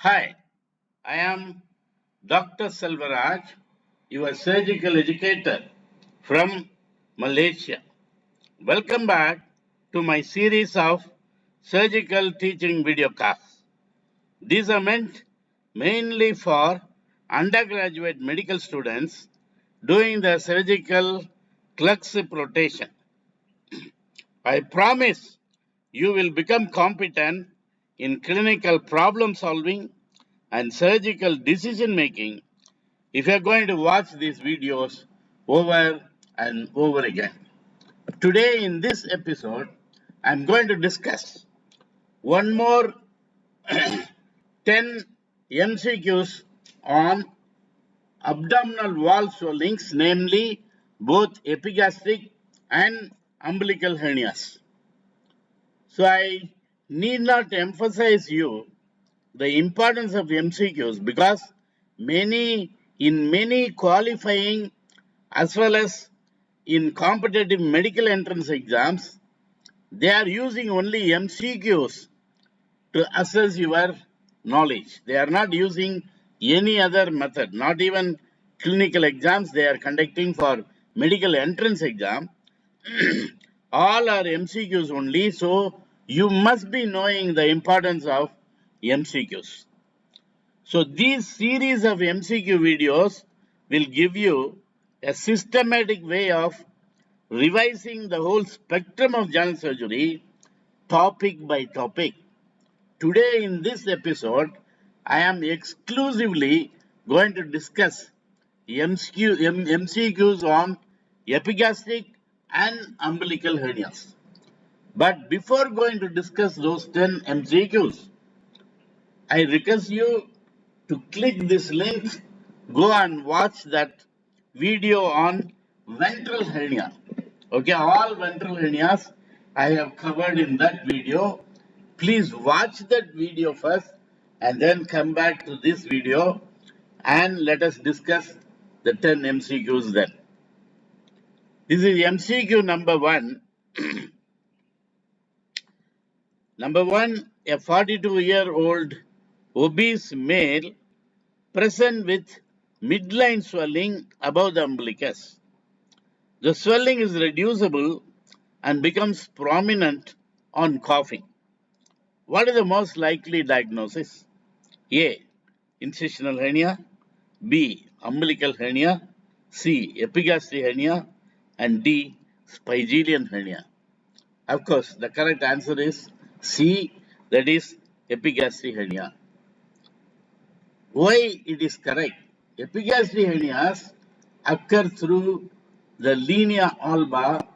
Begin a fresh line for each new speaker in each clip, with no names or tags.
Hi, I am Dr. Selvaraj, your surgical educator from Malaysia. Welcome back to my series of surgical teaching videocasts. These are meant mainly for undergraduate medical students doing the surgical clerkship rotation. I promise you will become competent in clinical problem solving and surgical decision making if you are going to watch these videos over and over again. Today, in this episode, I'm going to discuss one more 10 MCQs on abdominal wall swellings, namely both epigastric and umbilical hernias. So, I need not emphasize you the importance of MCQs because many qualifying as well as in competitive medical entrance exams, they are using only MCQs to assess your knowledge. They are not using any other method, not even clinical exams they are conducting for medical entrance exam. All are MCQs only, so you must be knowing the importance of MCQs. So these series of MCQ videos will give you a systematic way of revising the whole spectrum of general surgery topic by topic. Today in this episode, I am exclusively going to discuss MCQs on epigastric and umbilical hernias. But before going to discuss those 10 MCQs, I request you to click this link, go and watch that video on ventral hernia. Okay, all ventral hernias I have covered in that video. Please watch that video first and then come back to this video and let us discuss the 10 MCQs then. This is MCQ number 1. Number 1, a 42-year-old obese male present with midline swelling above the umbilicus. The swelling is reducible and becomes prominent on coughing. What is the most likely diagnosis? A. Incisional hernia. B. Umbilical hernia. C. Epigastric hernia. And D. Spigelian hernia. Of course, the correct answer is C. That is epigastric hernia. Why it is correct? Epigastric hernias occur through the linea alba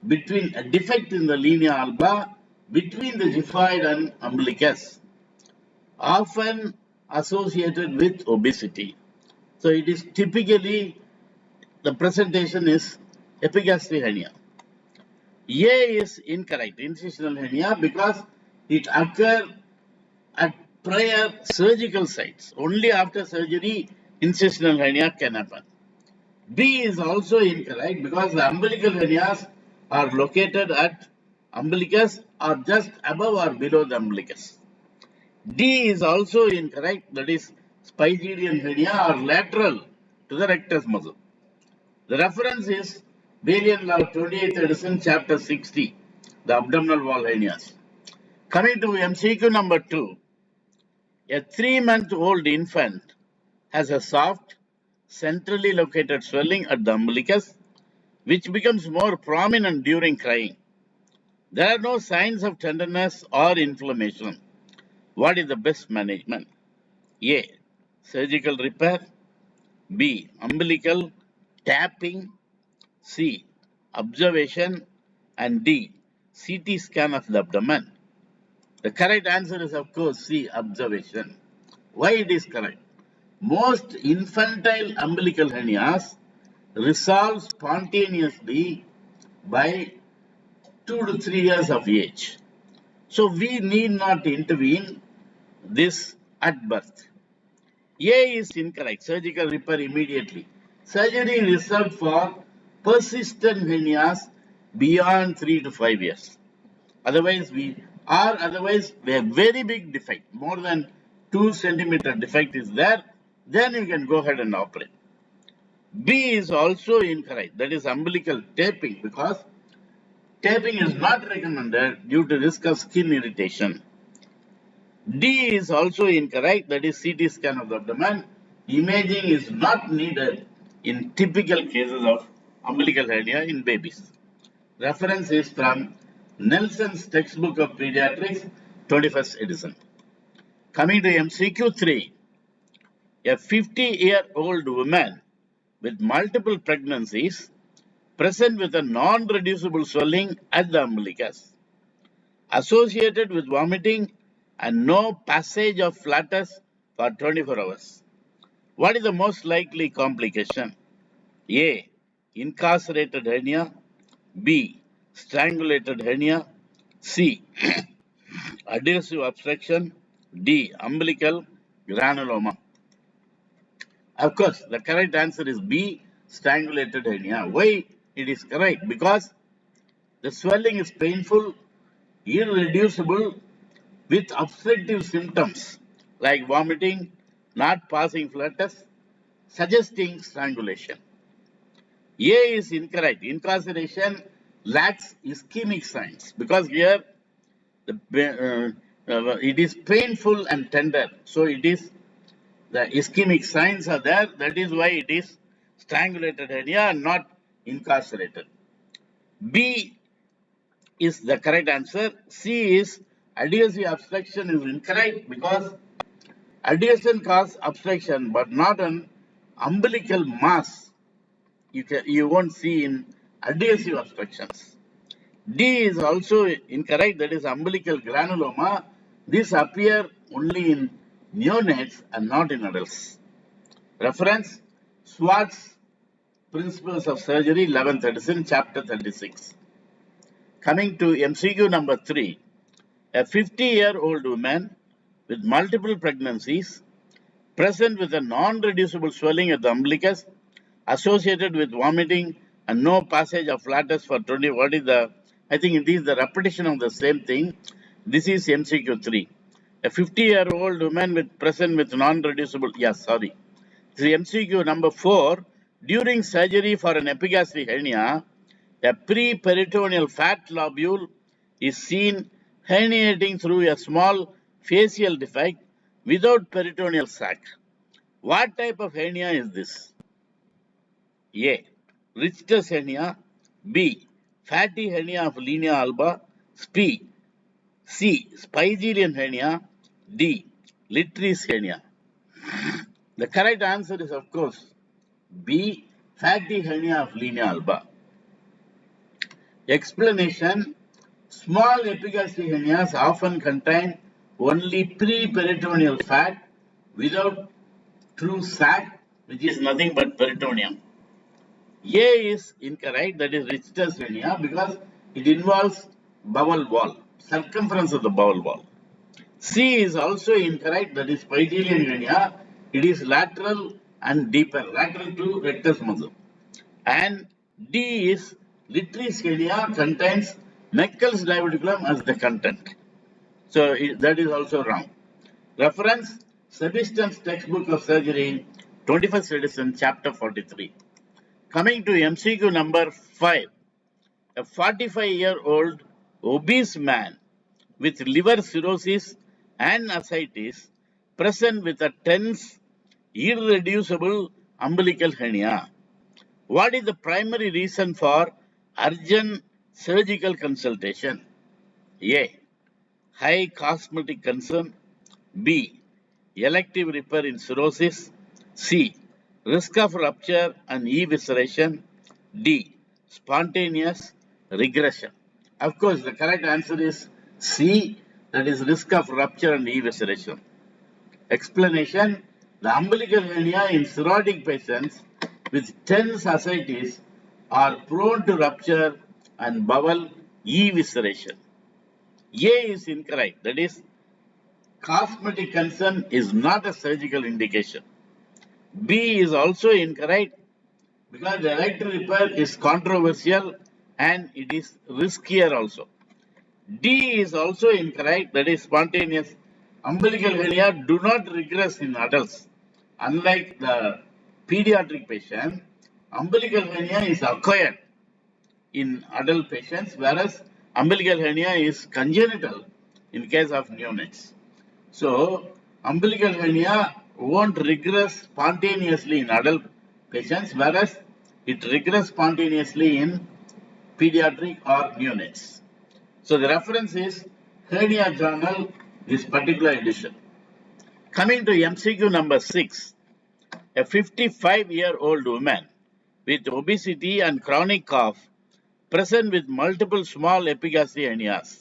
between a defect in the linea alba between the xiphoid and umbilicus, often associated with obesity. So it is typically the presentation is epigastric hernia. A is incorrect, incisional hernia, because it occurs at prior surgical sites. Only after surgery, incisional hernia can happen. B is also incorrect because the umbilical hernias are located at umbilicus or just above or below the umbilicus. D is also incorrect, that is Spigelian hernia or lateral to the rectus muscle. The reference is Variant Law 28th edition, chapter 60, the abdominal wall hernias. Coming to MCQ number 2, a 3-month-old infant has a soft, centrally located swelling at the umbilicus, which becomes more prominent during crying. There are no signs of tenderness or inflammation. What is the best management? A. Surgical repair. B. Umbilical tapping. C. Observation. And D. CT scan of the abdomen. The correct answer is, of course, C. Observation. Why it is correct? Most infantile umbilical hernias resolve spontaneously by 2 to 3 years of age. So we need not intervene this at birth. A is incorrect. Surgical repair immediately. Surgery is reserved for persistent hernias beyond 3 to 5 years. Otherwise, we have very big defect, more than 2 centimeter defect is there, then you can go ahead and operate. B is also incorrect, that is umbilical taping, because taping is not recommended due to risk of skin irritation. D is also incorrect, that is CT scan of the abdomen. Imaging is not needed in typical cases of umbilical hernia in babies. Reference is from Nelson's textbook of pediatrics, 21st edition. Coming to MCQ 3, a 50-year-old woman with multiple pregnancies present with a non-reducible swelling at the umbilicus, associated with vomiting and no passage of flatus for 24 hours. What is the most likely complication? A. Incarcerated hernia. B. Strangulated hernia. C. Adhesive obstruction. D. Umbilical granuloma. Of course, the correct answer is B. Strangulated hernia. Why it is correct? Because the swelling is painful, irreducible, with obstructive symptoms like vomiting, not passing flatus, suggesting strangulation. A is incorrect. Incarceration lacks ischemic signs because here it is painful and tender. So it is the ischemic signs are there. That is why it is strangulated hernia and not incarcerated. B is the correct answer. C is adhesive obstruction is incorrect because adhesion causes obstruction but not an umbilical mass. You won't see in adhesive obstructions. D is also incorrect, that is umbilical granuloma. This appear only in neonates and not in adults. Reference Swartz Principles of Surgery, 11th edition, chapter 36. Coming to MCQ number 3, a 50-year-old woman with multiple pregnancies present with a non-reducible swelling at the umbilicus associated with vomiting and no passage of flatus for 20. What is the, I think it is the repetition of the same thing. This is MCQ 3. A 50-year-old woman with present with non-reducible, this is MCQ number 4. During surgery for an epigastric hernia, a pre-peritoneal fat lobule is seen herniating through a small facial defect without peritoneal sac. What type of hernia is this? A. Richter hernia. B. Fatty hernia of linea alba. C. Spigelian hernia. D. Littre's hernia. The correct answer is, of course, B. Fatty hernia of linea alba. Explanation. Small epigastric hernias often contain only pre-peritoneal fat without true sac, which is nothing but peritoneum. A is incorrect, that is Richter's hernia, because it involves bowel wall, circumference of the bowel wall. C is also incorrect, that is Spigelian hernia. It is lateral and deeper, lateral to rectus muscle. And D is Littre's hernia, contains Meckel's diverticulum as the content. So that is also wrong. Reference Sebastian's textbook of surgery, 21st edition, chapter 43. Coming to MCQ number 5. A 45-year-old obese man with liver cirrhosis and ascites present with a tense, irreducible umbilical hernia. What is the primary reason for urgent surgical consultation? A. High cosmetic concern. B. Elective repair in cirrhosis. C. Risk of rupture and evisceration. D. Spontaneous regression. Of course, the correct answer is C, that is risk of rupture and evisceration. Explanation. The umbilical hernia in cirrhotic patients with tense ascites are prone to rupture and bowel evisceration. A is incorrect, that is cosmetic concern is not a surgical indication. B is also incorrect because the elective repair is controversial and it is riskier also. D is also incorrect, that is spontaneous umbilical hernia do not regress in adults. Unlike the pediatric patient, umbilical hernia is acquired in adult patients, whereas umbilical hernia is congenital in case of neonates. So, umbilical hernia won't regress spontaneously in adult patients, whereas it regress spontaneously in pediatric or neonates. So, the reference is Hernia Journal, this particular edition. Coming to MCQ number 6, a 55-year-old woman with obesity and chronic cough present with multiple small epigastric hernias.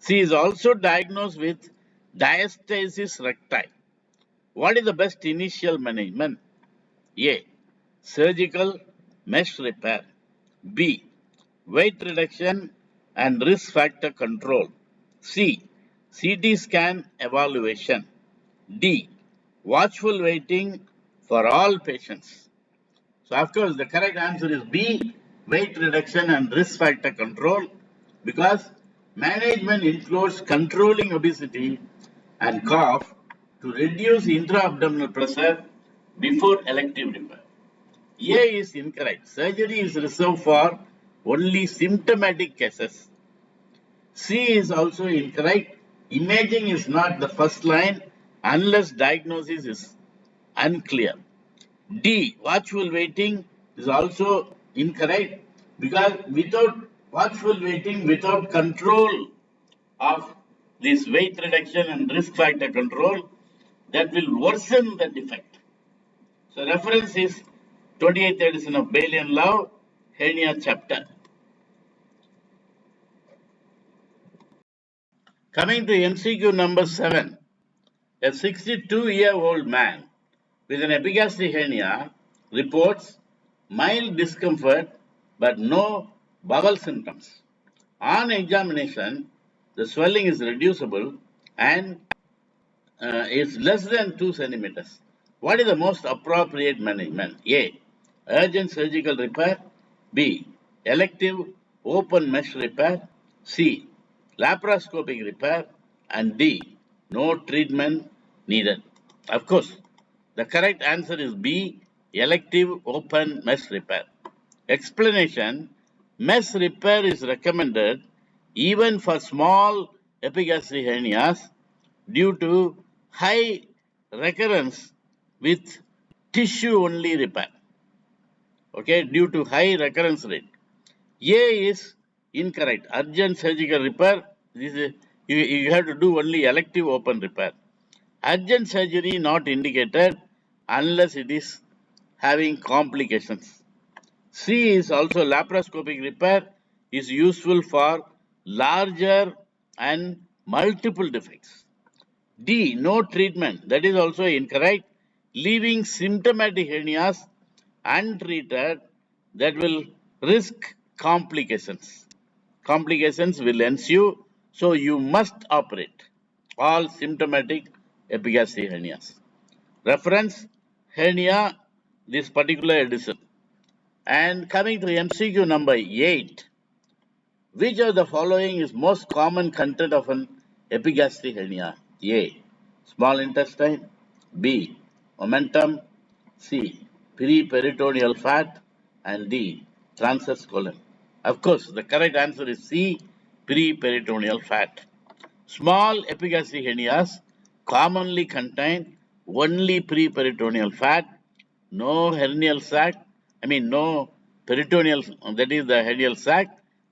She is also diagnosed with diastasis recti. What is the best initial management? A. Surgical mesh repair. B. Weight reduction and risk factor control. C. CT scan evaluation. D. Watchful waiting for all patients. So, of course, the correct answer is B. Weight reduction and risk factor control, because management includes controlling obesity and cough to reduce intra-abdominal pressure before elective repair. A is incorrect. Surgery is reserved for only symptomatic cases. C is also incorrect. Imaging is not the first line unless diagnosis is unclear. D, watchful waiting, is also incorrect, because without watchful waiting, without control of this weight reduction and risk factor control, that will worsen the defect. So reference is 28th edition of Bailey and Love, hernia chapter. Coming to MCQ number 7, a 62-year-old man with an epigastric hernia reports mild discomfort but no bowel symptoms. On examination, the swelling is reducible and is less than 2 centimeters. What is the most appropriate management? A. Urgent surgical repair. B. Elective open mesh repair. C. Laparoscopic repair. And D. No treatment needed. Of course, the correct answer is B. Elective open mesh repair. Explanation: mesh repair is recommended even for small epigastric hernias due to high recurrence with tissue only repair. Okay, due to high recurrence rate. A is incorrect. Urgent surgical repair. This is, you have to do only elective open repair. Urgent surgery not indicated unless it is having complications. C is also laparoscopic repair is useful for larger and multiple defects. D, no treatment, that is also incorrect, leaving symptomatic hernias untreated that will risk complications. Complications will ensue, so you must operate all symptomatic epigastric hernias. Reference hernia, this particular edition. And coming to MCQ number 8, which of the following is most common content of an epigastric hernia? A. Small intestine. B. Momentum. C. Periperitoneal fat. And D. Transverse colon. Of course, the correct answer is C. Periperitoneal fat. Small epigastric hernias commonly contain only periperitoneal fat, no hernial sac, no peritoneal, that is the hernial sac,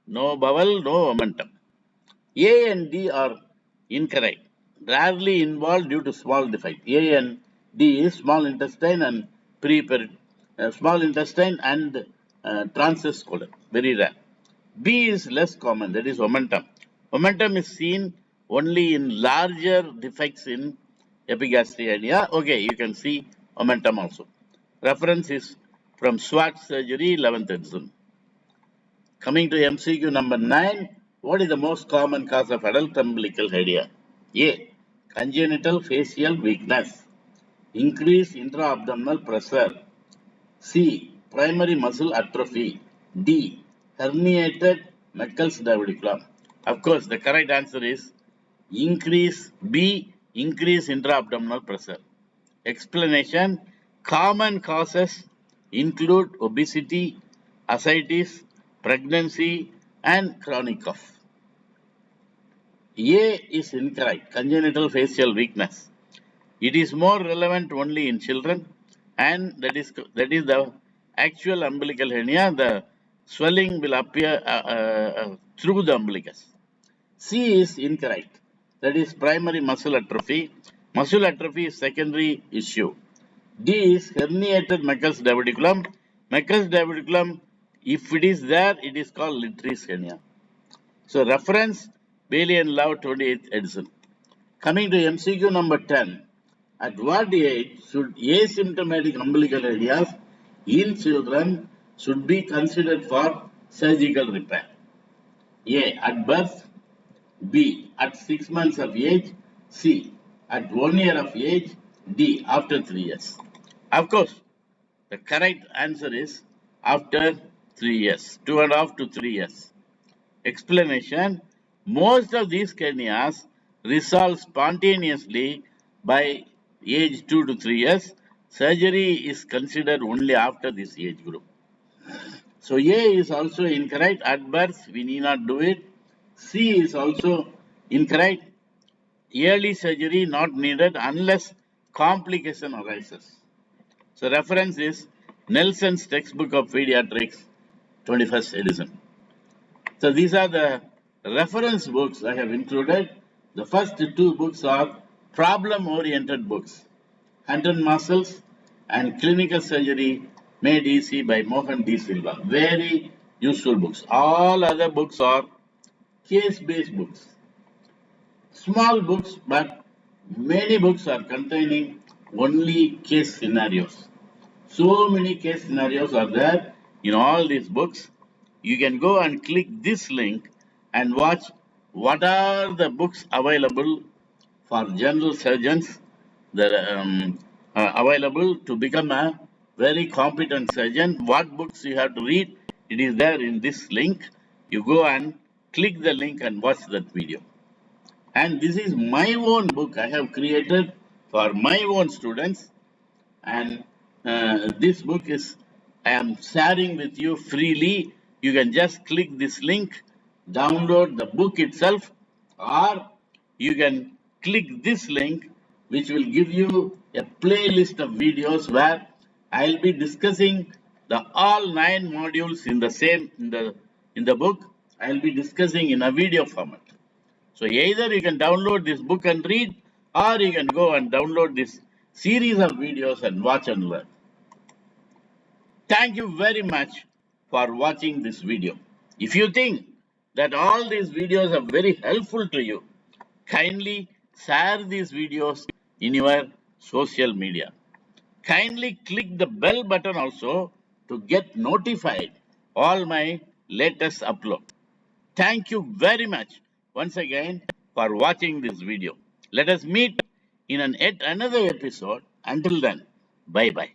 no bowel, no momentum. A and D are incorrect, rarely involved due to small defect. A and D is small intestine and small intestine and transverse colon, very rare. B is less common, that is momentum. Momentum is seen only in larger defects in epigastric hernia. Okay, you can see momentum also. Reference is from SWAT surgery, 11th edition. Coming to MCQ number 9, what is the most common cause of adult umbilical hernia? A. Congenital facial weakness. Increased intra-abdominal pressure. C. Primary muscle atrophy. D. Herniated Meckel's diverticulum. Of course, the correct answer is increase B. increase intra-abdominal pressure. Explanation: common causes include obesity, ascites, pregnancy, and chronic cough. A is incorrect, congenital facial weakness. It is more relevant only in children, and that is the actual umbilical hernia. The swelling will appear through the umbilicus. C is incorrect. That is primary muscle atrophy. Muscle atrophy is secondary issue. D is herniated Meckel's diverticulum. Meckel's diverticulum, if it is there, it is called Littr's hernia. So reference Bailey and Love 28th edition. Coming to MCQ number 10. At what age should asymptomatic umbilical hernias in children should be considered for surgical repair? A. At birth. B. At 6 months of age. C. At 1 year of age. D. After 3 years. Of course, the correct answer is after 3 years, 2.5 to 3 years. Explanation: most of these hernias resolve spontaneously by age 2 to 3 years. Surgery is considered only after this age group. So A is also incorrect. At birth, we need not do it. C is also incorrect. Early surgery not needed unless complication arises. So reference is Nelson's textbook of pediatrics, 21st edition. So these are the reference books I have included. The first two books are problem-oriented books, Hunter Muscles and Clinical Surgery Made Easy by Mohan D. Silva. Very useful books. All other books are case-based books. Small books, but many books are containing only case scenarios. So many case scenarios are there in all these books. You can go and click this link and watch what are the books available for general surgeons that are available to become a very competent surgeon. What books you have to read, it is there in this link. You go and click the link and watch that video. And this is my own book I have created for my own students. And this book is I am sharing with you freely. You can just click this link, download the book itself, or you can click this link, which will give you a playlist of videos where I'll be discussing the all 9 modules in the same in the book. I'll be discussing in a video format. So either you can download this book and read, or you can go and download this series of videos and watch and learn. Thank you very much for watching this video. If you think that all these videos are very helpful to you, kindly share these videos in your social media. Kindly click the bell button also to get notified all my latest upload. Thank you very much once again for watching this video. Let us meet in yet another episode. Until then, bye-bye.